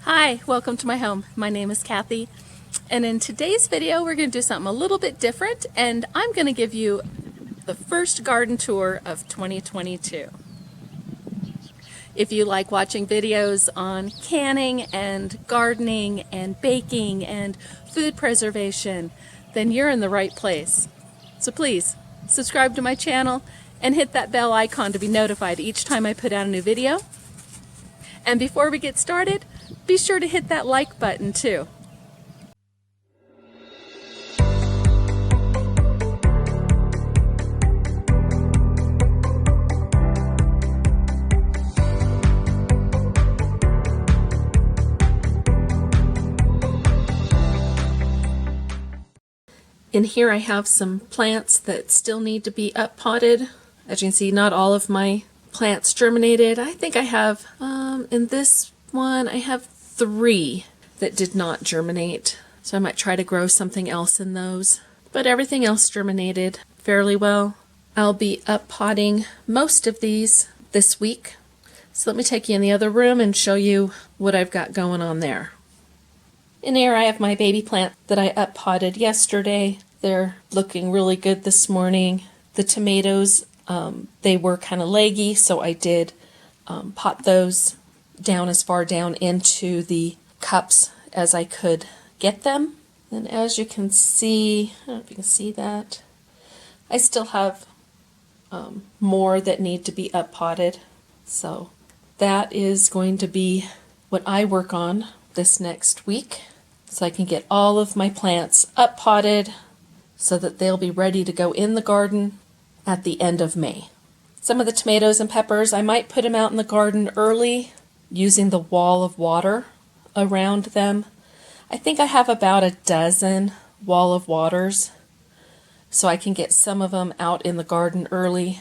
Hi, welcome to my home. My name is Kathy, and in today's video we're going to do something a little bit different, and I'm going to give you the first garden tour of 2022. If you like watching videos on canning and gardening and baking and food preservation, then you're in the right place. So please subscribe to my channel and hit that bell icon to be notified each time I put out a new video. And before we get started, be sure to hit that like button too. In here I have some plants that still need to be up potted. As you can see, not all of my plants germinated. I think I have, in this one, I have 3 that did not germinate. So I might try to grow something else in those. But everything else germinated fairly well. I'll be up potting most of these this week. So let me take you in the other room and show you what I've got going on there. In here I have my baby plant that I up potted yesterday. They're looking really good this morning. The tomatoes, they were kind of leggy, so I did pot those down as far down into the cups as I could get them. And as you can see, I don't know if you can see that, I still have more that need to be up potted. So that is going to be what I work on this next week, so I can get all of my plants up potted so that they'll be ready to go in the garden at the end of May. Some of the tomatoes and peppers, I might put them out in the garden early using the wall of water around them. I think I have about a dozen wall of waters, so I can get some of them out in the garden early.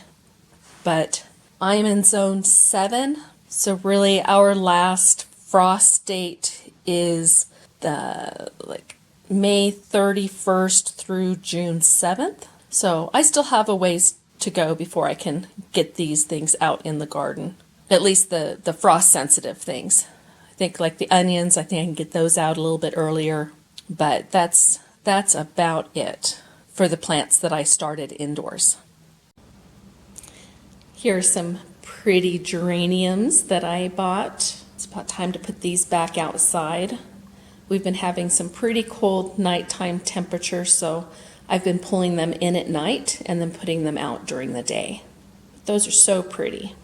But I'm in zone 7, so really our last frost date is the May 31st through June 7th. So I still have a ways to go before I can get these things out in the garden. At least the frost sensitive things. I think like the onions, I think I can get those out a little bit earlier. But that's about it for the plants that I started indoors. Here are some pretty geraniums that I bought. It's about time to put these back outside. We've been having some pretty cold nighttime temperatures, so I've been pulling them in at night and then putting them out during the day. Those are so pretty.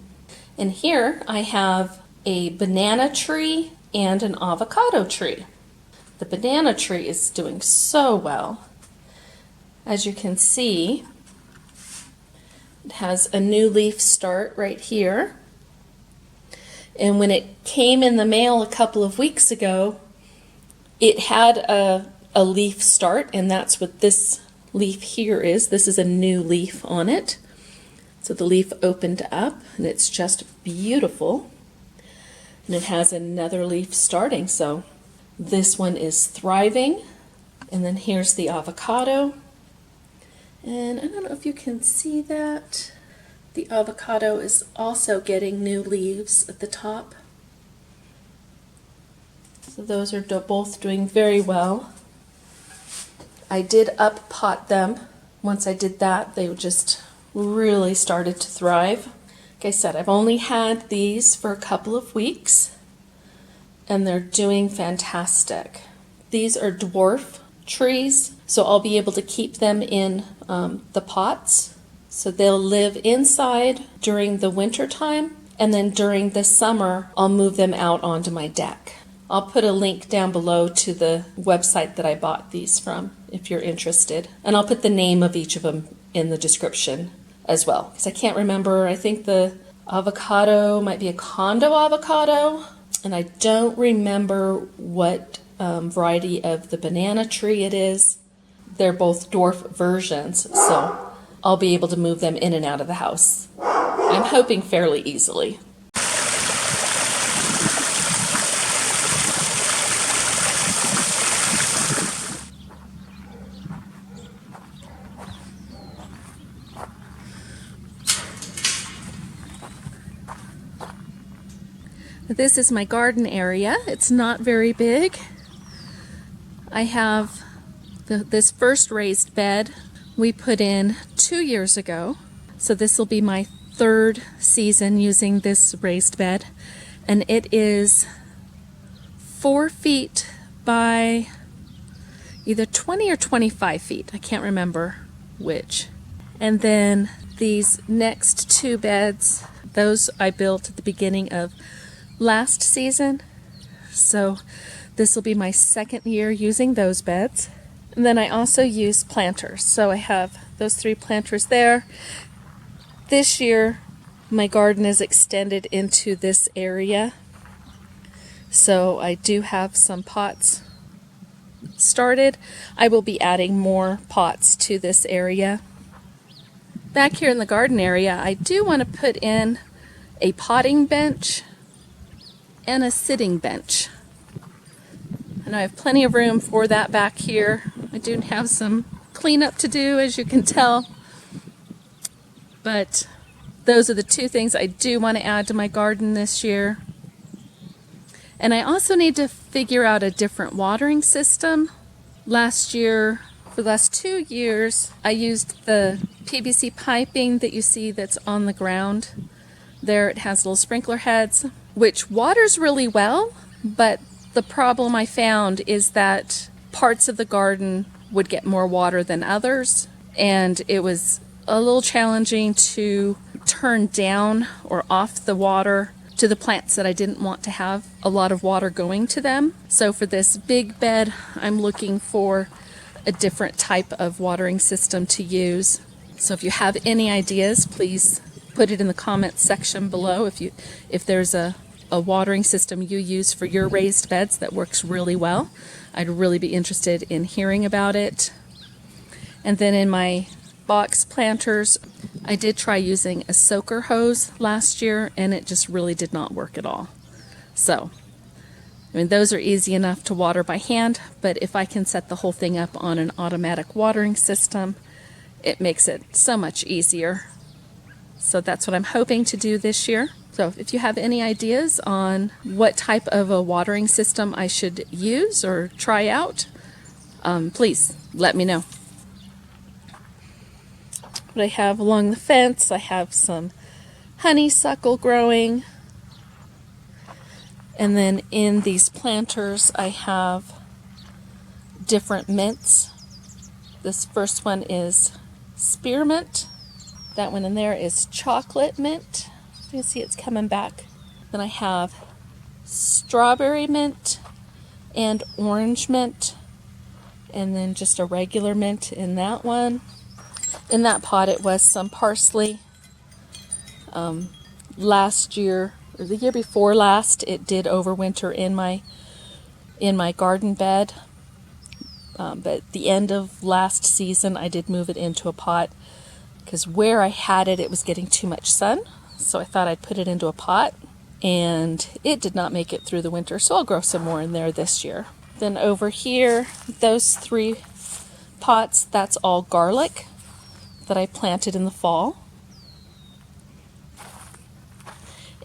And here I have a banana tree and an avocado tree. The banana tree is doing so well. As you can see, it has a new leaf start right here. And when it came in the mail a couple of weeks ago, it had a leaf start, and that's what this leaf here is. This is a new leaf on it. So the leaf opened up, and it's just beautiful. And it has another leaf starting, so this one is thriving. And then here's the avocado. And I don't know if you can see that. The avocado is also getting new leaves at the top. So those are both doing very well. I did up pot them. Once I did that, they just really started to thrive. Like I said, I've only had these for a couple of weeks, and they're doing fantastic. These are dwarf trees, so I'll be able to keep them in the pots. So they'll live inside during the winter time, and then during the summer, I'll move them out onto my deck. I'll put a link down below to the website that I bought these from if you're interested. And I'll put the name of each of them in the description as well, because I can't remember. I think the avocado might be a Condo Avocado, and I don't remember what variety of the banana tree it is. They're both dwarf versions, so I'll be able to move them in and out of the house. I'm hoping fairly easily. This is my garden area. It's not very big. I have this first raised bed we put in 2 years ago. So this will be my third season using this raised bed. And it is 4 feet by either 20 or 25 feet. I can't remember which. And then these next 2 beds, those I built at the beginning of last season. So this will be my second year using those beds. And then I also use planters. So I have those 3 planters there. This year my garden is extended into this area. So I do have some pots started. I will be adding more pots to this area. Back here in the garden area, I do want to put in a potting bench and a sitting bench. And I have plenty of room for that back here. I do have some cleanup to do, as you can tell. But those are the 2 things I do want to add to my garden this year. And I also need to figure out a different watering system. Last year, for the last 2 years, I used the PVC piping that you see that's on the ground. There it has little sprinkler heads, which waters really well, but the problem I found is that parts of the garden would get more water than others, and it was a little challenging to turn down or off the water to the plants that I didn't want to have a lot of water going to them. So for this big bed, I'm looking for a different type of watering system to use. So if you have any ideas, please put it in the comments section below. If there's a watering system you use for your raised beds that works really well, I'd really be interested in hearing about it. And then in my box planters, I did try using a soaker hose last year, and it just really did not work at all. So, I mean, those are easy enough to water by hand, but if I can set the whole thing up on an automatic watering system, it makes it so much easier. So that's what I'm hoping to do this year. So if you have any ideas on what type of a watering system I should use or try out, please let me know. What I have along the fence, I have some honeysuckle growing. And then in these planters, I have different mints. This first one is spearmint. That one in there is chocolate mint. You can see it's coming back. Then I have strawberry mint and orange mint. And then just a regular mint in that one. In that pot it was some parsley. Last year, or the year before last, it did overwinter in my garden bed. But at the end of last season I did move it into a pot because where I had it, it was getting too much sun. So I thought I'd put it into a pot, and it did not make it through the winter. So I'll grow some more in there this year. Then over here, those 3 pots, that's all garlic that I planted in the fall.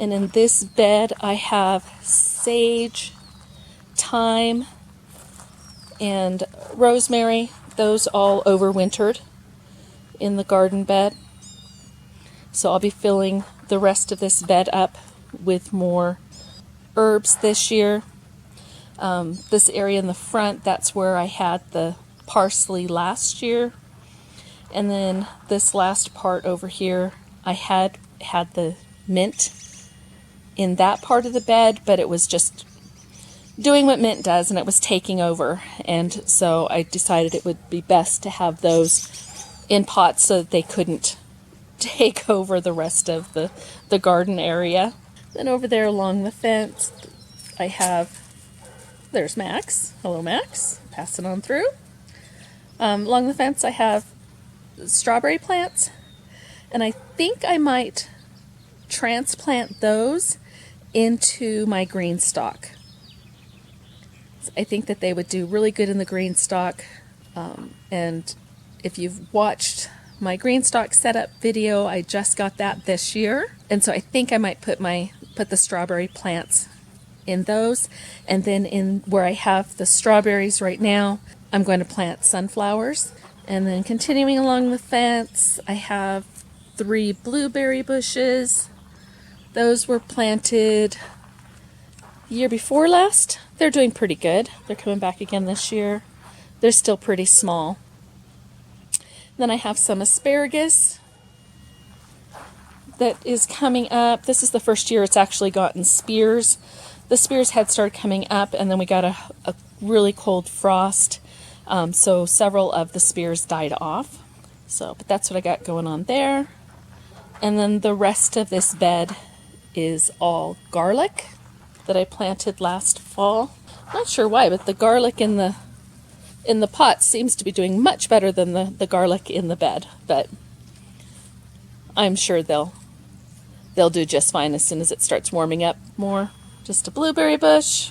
And in this bed I have sage, thyme, and rosemary. Those all overwintered in the garden bed. So I'll be filling the rest of this bed up with more herbs this year. This area in the front, that's where I had the parsley last year. And then this last part over here, I had the mint in that part of the bed, but it was just doing what mint does, and it was taking over. And so I decided it would be best to have those in pots so that they couldn't take over the rest of the garden area. Then over there along the fence, I have, there's Max. Hello, Max. Pass it on through. Along the fence, I have strawberry plants, and I think I might transplant those into my green stock. I think that they would do really good in the green stock, and if you've watched my green stock setup video, I just got that this year, and so I think I might put the strawberry plants in those. And then in where I have the strawberries right now, I'm going to plant sunflowers. And then continuing along the fence, I have 3 blueberry bushes. Those were planted the year before last. They're doing pretty good. They're coming back again this year. They're still pretty small. Then I have some asparagus that is coming up. This is the first year it's actually gotten spears. The spears had started coming up, and then we got a really cold frost, so several of the spears died off. But that's what I got going on there. And then the rest of this bed is all garlic that I planted last fall. Not sure why, but the garlic in the pot seems to be doing much better than the garlic in the bed. But I'm sure they'll do just fine as soon as it starts warming up more. Just a blueberry bush.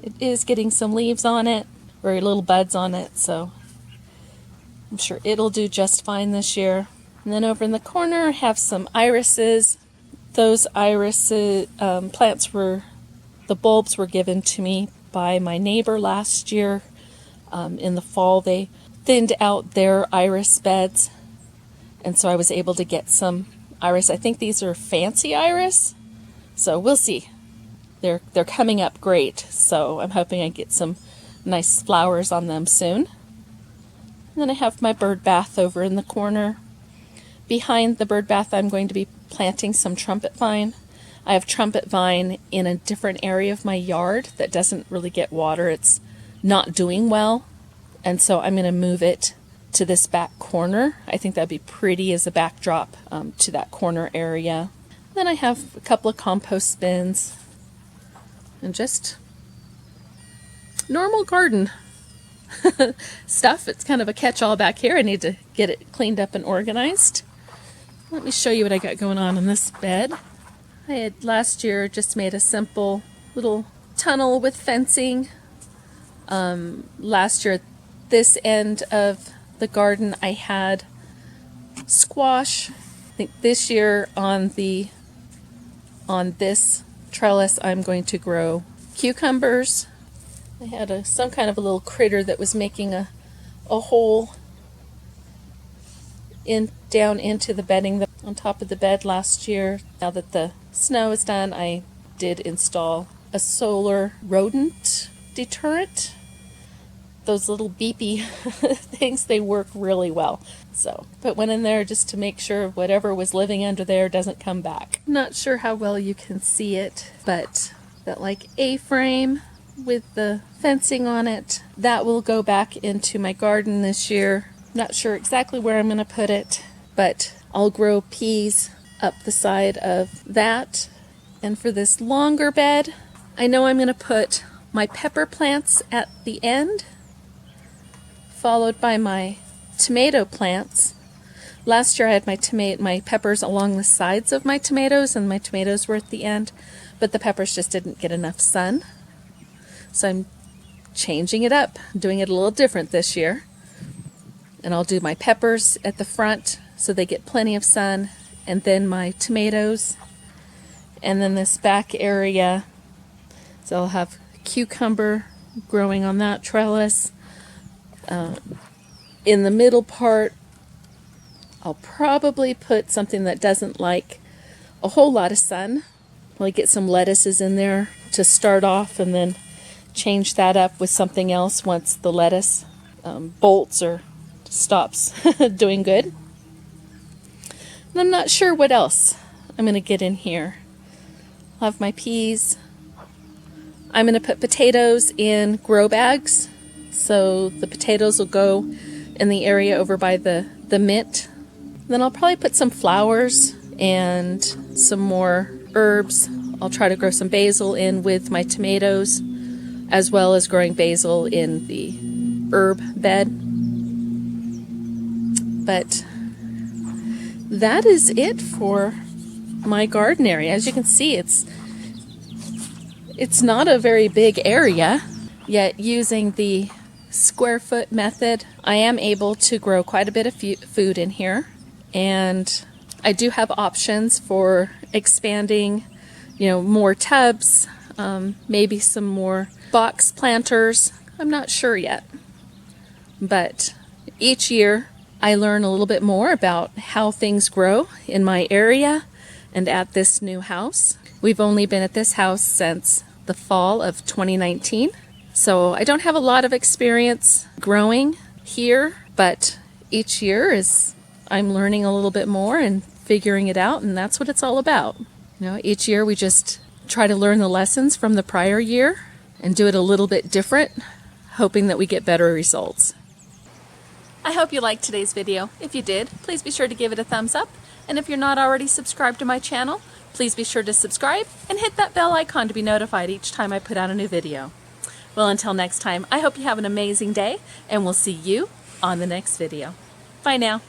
It is getting some leaves on it, very little buds on it, so I'm sure it'll do just fine this year. And then over in the corner I have some irises. Those iris plants the bulbs were given to me by my neighbor last year. In the fall they thinned out their iris beds, and so I was able to get some iris. I think these are fancy iris, so we'll see. They're coming up great, so I'm hoping I get some nice flowers on them soon. And then I have my bird bath over in the corner. Behind the bird bath I'm going to be planting some trumpet vine. I have trumpet vine in a different area of my yard that doesn't really get water. It's not doing well, and so I'm going to move it to this back corner. I think that'd be pretty as a backdrop to that corner area. Then I have a couple of compost bins and just normal garden stuff. It's kind of a catch-all back here. I need to get it cleaned up and organized. Let me show you what I got going on in this bed. I had last year just made a simple little tunnel with fencing. Last year at this end of the garden I had squash. I think this year on this trellis I'm going to grow cucumbers. I had some kind of a little critter that was making a hole down into the bedding on top of the bed last year. Now that the snow is done, I did install a solar rodent deterrent. Those little beepy things, they work really well. But went in there just to make sure whatever was living under there doesn't come back. Not sure how well you can see it, but that like A-frame with the fencing on it, that will go back into my garden this year. Not sure exactly where I'm going to put it, but I'll grow peas up the side of that. And for this longer bed, I know I'm going to put my pepper plants at the end, followed by my tomato plants. Last year I had my peppers along the sides of my tomatoes, and my tomatoes were at the end, but the peppers just didn't get enough sun. So I'm changing it up, doing it a little different this year. And I'll do my peppers at the front so they get plenty of sun, and then my tomatoes, and then this back area, so I'll have cucumber growing on that trellis. In the middle part I'll probably put something that doesn't like a whole lot of sun. I'll get some lettuces in there to start off, and then change that up with something else once the lettuce bolts or stops doing good. And I'm not sure what else I'm going to get in here. I'll have my peas. I'm going to put potatoes in grow bags, so the potatoes will go in the area over by the mint. Then I'll probably put some flowers and some more herbs. I'll try to grow some basil in with my tomatoes, as well as growing basil in the herb bed. But that is it for my garden area. As you can see, it's not a very big area, yet using the square foot method, I am able to grow quite a bit of food in here. And I do have options for expanding, more tubs. maybe some more box planters. I'm not sure yet. But each year I learn a little bit more about how things grow in my area and at this new house. We've only been at this house since the fall of 2019, so I don't have a lot of experience growing here, but each year I'm learning a little bit more and figuring it out, and that's what it's all about. Each year we just try to learn the lessons from the prior year and do it a little bit different, hoping that we get better results. I hope you liked today's video. If you did, please be sure to give it a thumbs up. And if you're not already subscribed to my channel, please be sure to subscribe and hit that bell icon to be notified each time I put out a new video. Well, until next time, I hope you have an amazing day, and we'll see you on the next video. Bye now.